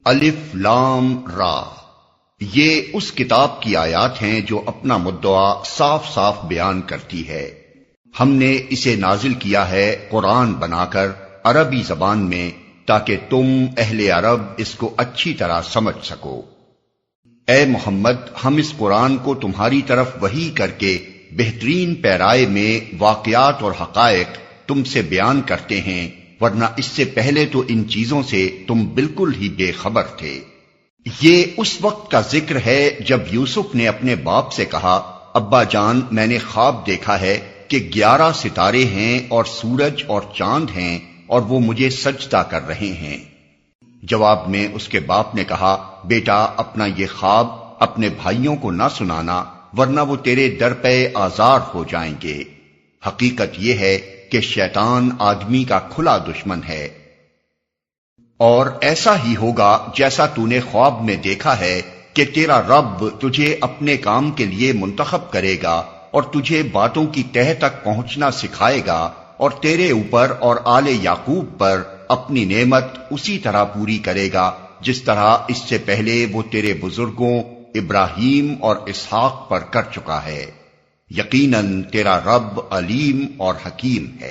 الف لام را، یہ اس کتاب کی آیات ہیں جو اپنا مدعا صاف صاف بیان کرتی ہے۔ ہم نے اسے نازل کیا ہے قرآن بنا کر عربی زبان میں، تاکہ تم اہل عرب اس کو اچھی طرح سمجھ سکو۔ اے محمد، ہم اس قرآن کو تمہاری طرف وحی کر کے بہترین پیرائے میں واقعات اور حقائق تم سے بیان کرتے ہیں، ورنہ اس سے پہلے تو ان چیزوں سے تم بالکل ہی بے خبر تھے۔ یہ اس وقت کا ذکر ہے جب یوسف نے اپنے باپ سے کہا، ابا جان، میں نے خواب دیکھا ہے کہ 11 ستارے ہیں اور سورج اور چاند ہیں، اور وہ مجھے سجدہ کر رہے ہیں۔ جواب میں اس کے باپ نے کہا، بیٹا، اپنا یہ خواب اپنے بھائیوں کو نہ سنانا، ورنہ وہ تیرے در پہ آزار ہو جائیں گے۔ حقیقت یہ ہے کہ شیطان آدمی کا کھلا دشمن ہے، اور ایسا ہی ہوگا جیسا تو نے خواب میں دیکھا ہے کہ تیرا رب تجھے اپنے کام کے لیے منتخب کرے گا اور تجھے باتوں کی تہہ تک پہنچنا سکھائے گا، اور تیرے اوپر اور آل یعقوب پر اپنی نعمت اسی طرح پوری کرے گا جس طرح اس سے پہلے وہ تیرے بزرگوں ابراہیم اور اسحاق پر کر چکا ہے۔ یقیناً تیرا رب علیم اور حکیم ہے۔